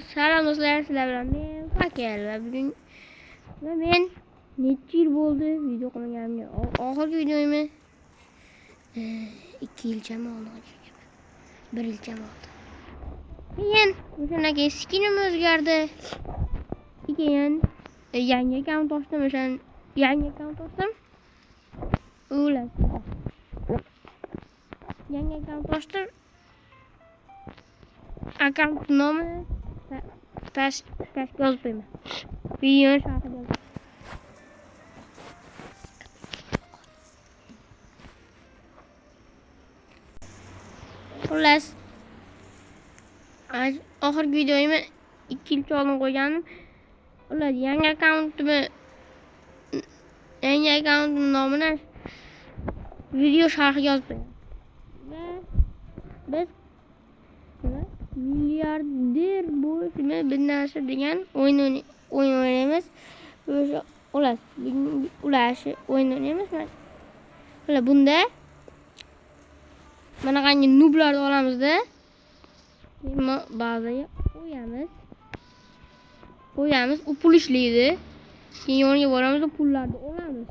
Selam dostlar, sizler bilan men Fakir va bugun men necha yil bo'ldi video qilmaganimga. Oxirgi videoyimni 2 yilchami oldi. 1 yilchami oldi. Keyin o'shanaga skinim o'zgardi. Keyin yangi akkaunt ochdim, o'shan yangi akkaunt ochdim. Ular. Yangi akkaunt ochdim. Akkaunt nomi past yozib qo'yman. Video sharhida yozib. Xullas, oxirgi videoyimni 2 yil oldin qo'yganim. Ular yangi akkauntimni nomini video sharhiga yozib qo'ygan. Va biz milliarder bo'lishmi bir narsa degan o'yin o'ynaymiz. O'sha ular o'yin o'ynaymiz. Ular bunda mana qanday nublarni olamizda. Ba'ziga qo'yamiz, u pul ishlaydi. Keyin yoniga boramiz, pullarni olamiz.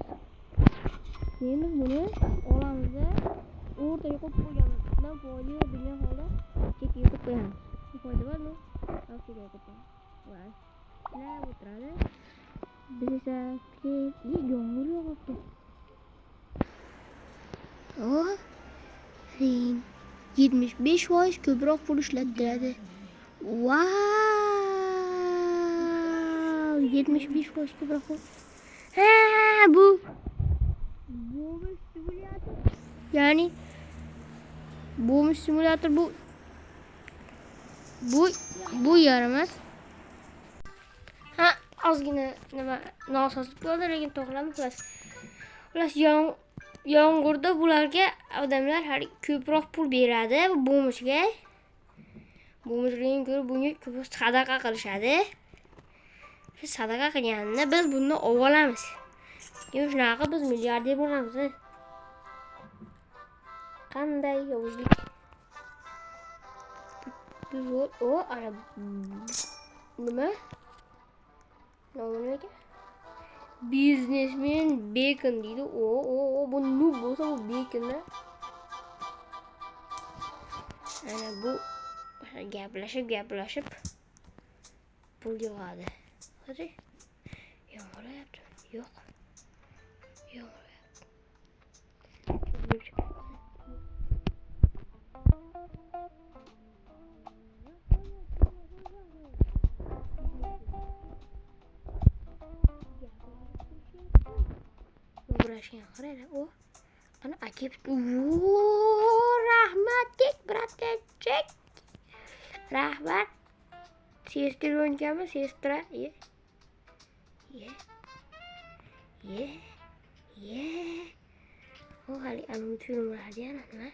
Keyin biz buni olamizda o'rtaga qo'yib qo'yamiz. Bundan foyda bilgan holda chekkaga qo'yib qo'yamiz. Foyda bormi? Chekkaga qo'yib qo'yamiz. Nima o'tiradi? Biz esa yomg'ir yog'yapti. Oh, 75% ko'proq pul ishlattiradi. Wow! 75% ko'proq pul. Ha, bu simulyator. Ya'ni bu simulyator bu yaramas. Ha, ozgina nima nosozlik bo'ldi, lekin to'g'riladi xullas. Xullas yomg'irda bularga odamlar ko'proq pul beradi bu bo'mishga. Bo'mishlarga ko'ra bunga ko'proq sadaqa qilishadi. Shu sadaqa qilganida biz buni olamiz. Keyin shunaqa biz milliarder bo'lamiz. Qanday yovuzlik. Biz ana nima? Nima ekan? Biznesmen Bacon deydi. Bu noob bo'lsa bu Baconda. Ana bu gaplashib pul yog'adi. Hadi. Yomg'irayapti. Yo'q. Yomg'irayapti. Uğraşgan qaraylar. O ana akib. Rahmat bratachek. Rahmat. Sestir o'ynayapmi? Sestra. O hali anlatıyorum hadi yana nima?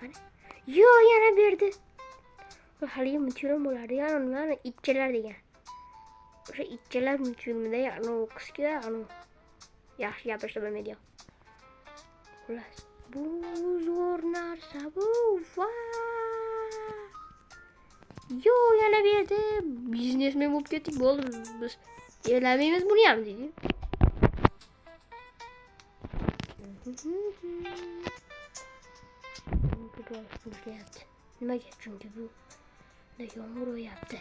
Qani? Yo, yana berdi. O hali anlatıyorum bo'lardi. Yana nima? Itchalar degan. O'sha itchalar multfilmida yana qizga ana yaxshi gapirishni bilmaydi. Xullas, bu zo'r narsa bu. Yo, yana berdi. Biznesmen bo'lib ketdik, bo'ldi. Biz evlamaymiz buni ham deydi. Nimaga? Chunki bu yomg'ir yog'yapti.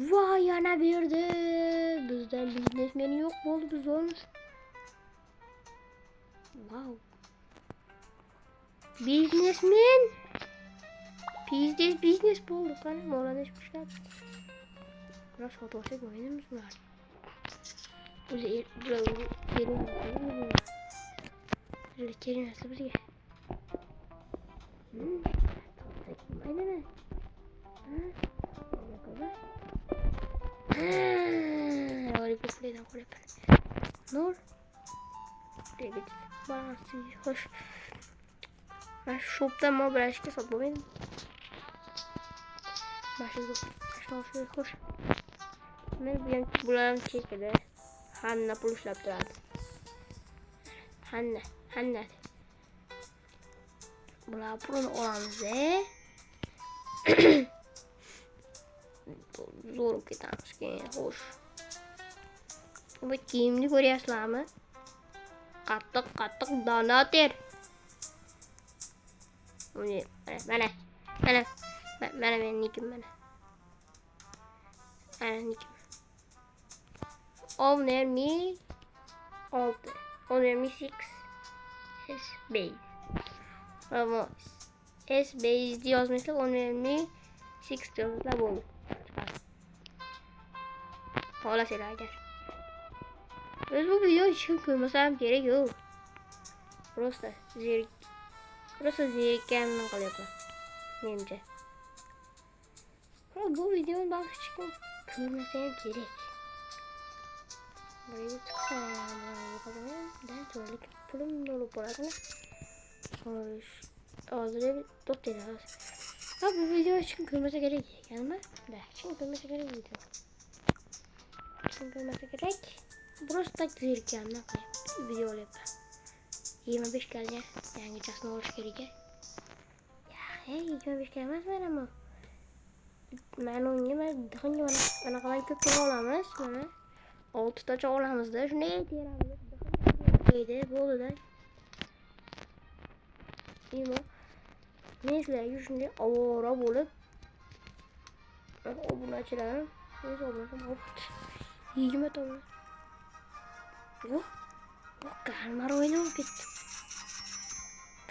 Voy, yana berdi. Bizdan biznesmen yo'q bo'ldi, biz olmiz. Wow. Biznesmen. Biznes bo'ldi. Qani, molada ishlab. Biroz sotib o'ynaymiz bular. O'zi keling bizga. Maydana. Oraya puflaydan qo'yib. Nur. Degit. Barasi xo'sh. Mana shopdan mobilashga sotib bo'lmaydi. Mashinada xo'sh. Men bu ham bularni chekida. Hanna pul ishlab turadi. Hanna. Bular pulni olamiz. Hoş. Bu kiyimni ko'ryapsizlarmi? Qattiq dona ter. Mana menikim mana. Mana nikim. Owner me 6. Owner me 6. S base. Bravo. S base yazmışlar. Owner me 6 yazmışlar bu. Hala seyreder. Biz bu video için koymasam gerek yok. Просто zirikkenini kılıyorlar. Menimce. Ama bu videonun bazı çıkın koymasam gerek. Buraya tıksam. Ben tuvalet pulum dolu buradına. Hoş. Ağzına bir top dedi az. Ha bu video için koymasam gerek. Yanıma da için koymasam gerek video. Için koymasam gerek. Burası da zirikkenini kılıyor. Video oluyor. 25 geldi. Yani geçen oluş gerek. Ya hey 25 gelmez var ama. Ben oynayayım. Daha bana kalan köpek olamaz. Bana 6 taç olamaz da. Şunu yetiyor abi. Daha bu oldu da. İyi mi? Neyse şimdi avara bulup. O bunu açalım. Neyse olmasın. Hop. 20 tane. Oh. Kalmar oyunu gitti.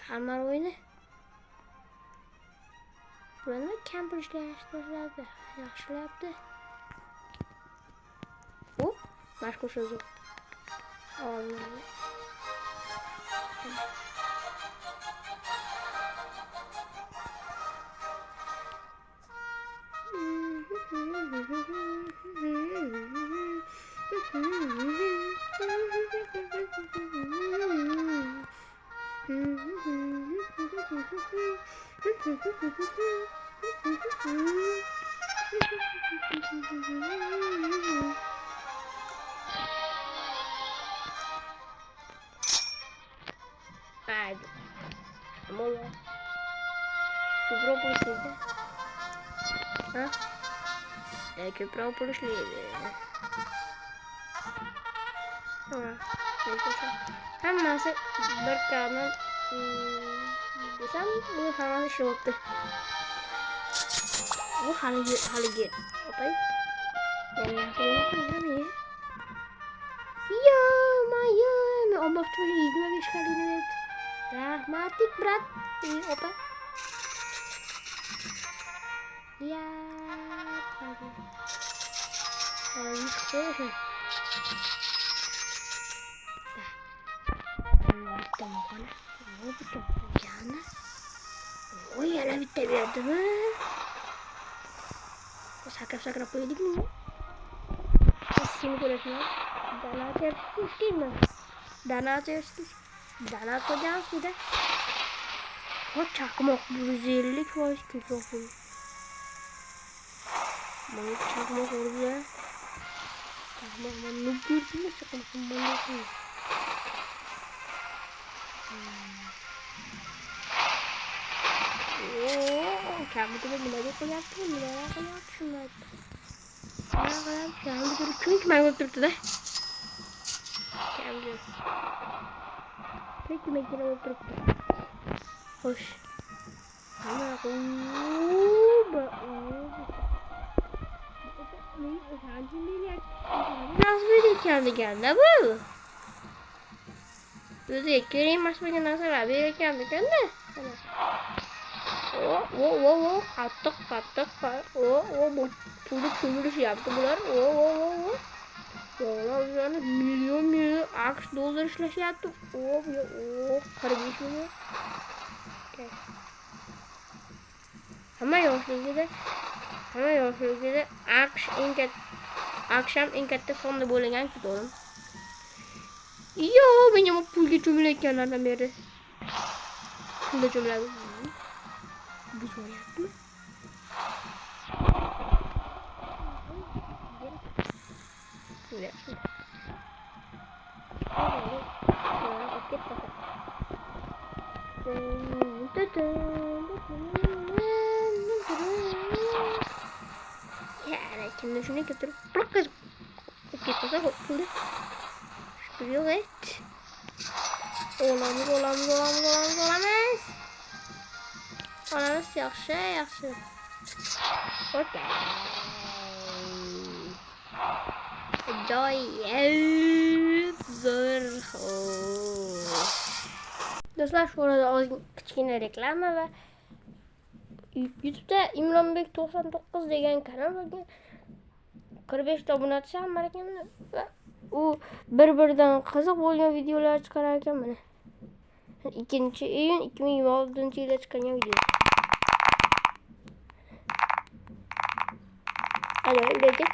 Kalmar oyunu. Burada camper işlerdi. Yaxşılayaptı. Hop. Başka söz yok. Allah. Hadi. Ama ya. Köprü polisiydi. Ha? Köprü polisliydi. Hammasi bir kamil desam bu hammasi shu bo'libdi. Bu haligi opay. Yo, men olmoqchi 25 kalini berdi. Rahmatik brat. Opa. Ya. Oh yana bitta berdimi? Sakrab qo'ydik mi? Shuni ko'rasizmi? Dana ko'rgansiz-da. O chaqmoq 150% ko'proq bu. Mana chaqmoq urdi. Chaqmoq mana ko'rdingmi? Chaqmoq mana shu. Kamu nimaga qilyapti? Nimaga qilyapti shunday? Kamu chunki men bo'lib turibdi-da. Kamu. Chunki men bo'lib turibdi. Xo'sh. Mana nasıl ekan da bu? O'zi kerakmasmagan narsalar bergan ekanda. O qattiq. Bu pulni ko'mirishyapti bular. Ular million AQSh dollar ishlashyapti. 45 million. Hamma yoshligida AQSh ham eng katta fonda bo'lgan-ku to'g'rimi? Yo, menga pulga cho'milayotganlardan beri. Pulga cho'miladi. Bu so'rayaptimi? Şimdi şunu getirip bırak ketmasa puldu. Şükür yok et. Olamaz. Olamaz yaxşı. Okey. Ajoyib zo'r. Do'stlar, şu arada ozgina kichkina reklama va YouTube'da Imronbek 99 degan kanal bor. 45 ta obunachisi ham bor ekan va u bir-biridan qiziq bo'lgan videolar chiqarar ekan mana. 2-iyun 2026-yilda chiqqan video. Lekin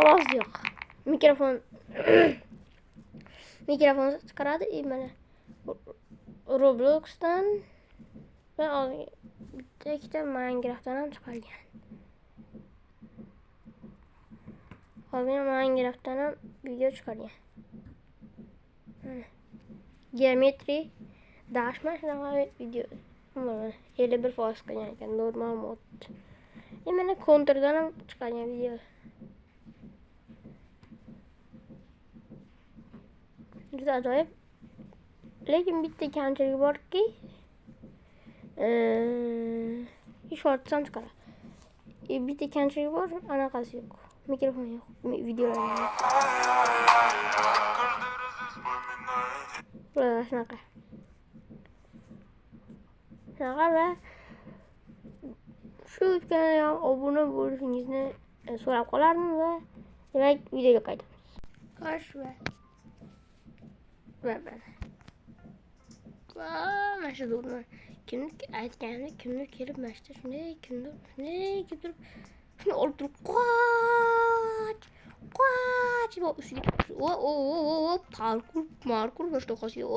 ovoz yo'q. Mikrofon chiqaradi. Mana Robloxdan va bitta ikkita Minecraftdan ham chiqargan. Hozir Minecraftdan ham video chiqargan. Geometry Dash shunaqa video. Mana 51% qilgan ekan, normal mod. Mana Counter'dan ham chiqargan video. Juda ajoyib. Lekin bitta kamchiligi borki, shortsam chiqaradi. Bitta kamchiligi bor, anaqasi yo'q. Mikrofon yo'q. Videolar yo'q. Shunaqa. Va shu kanalga obuna bo'lishingizni so'rab qolardim va demak videoga qaytamiz. Xo'sh va mana shu durni kimni aytganimda kimni kelib mana shu shunday kimni kelib shuni olib turib qoch deb ustiga parkur va shtokasiga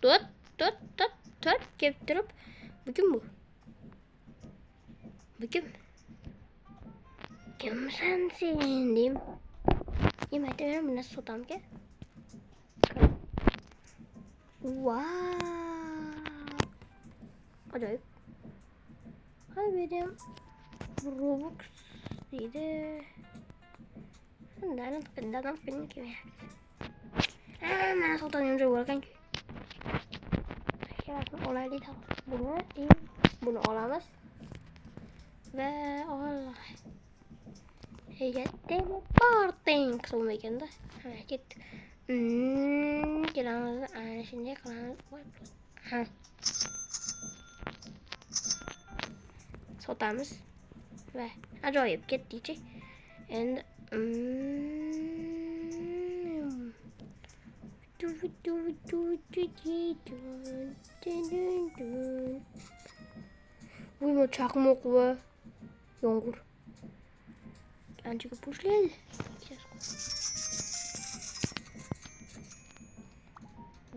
tot kelib turib bu kim kimsan sen deyim. Aytaman buni sotamga. Wow. Ajoyib. Hadi benim Robux deydi. Dalam benim kimi. Mana sotamga joy bor ekan-ku. Olaylik buni olamiz. Ve Allah. Teleporting qilma ekanda. Ha, ketdi. Kelamiz. Ana shunday qilamiz. Ha. Sotamiz. Va ajoyib ketdi-chi. Endi Uyma chaqmoq va yomg'ir. Anchaga pushlaydi.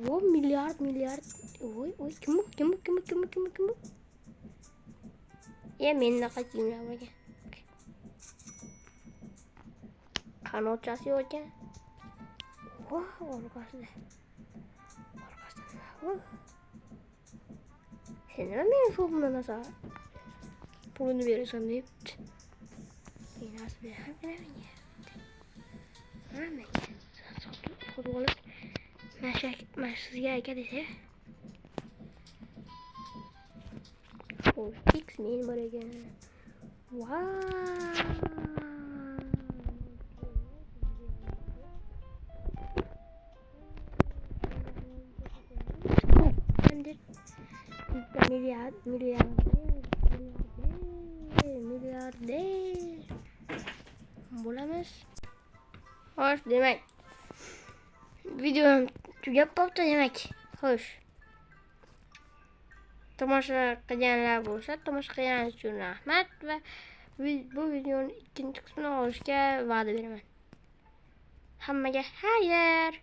Voy milliard. Voy kim? Mendaqa kiyimlar bor ekan. Qanotchasi yo'q ekan. Voh, orqasida. Sen nima men shu bundan nasa pulini berasan deb. Nasıl bir futbol sizga aytgan edi. Fix men bor ekan. Wow. Milyarder bo'lamiz. Xo'sh, demak videom tugab qoldi demak. Xo'sh. Tomosha qilganlar bo'lsa, tomosha qilganingiz uchun rahmat va bu videoning ikkinchi qismini olishga va'da beraman. Hammaga xayr.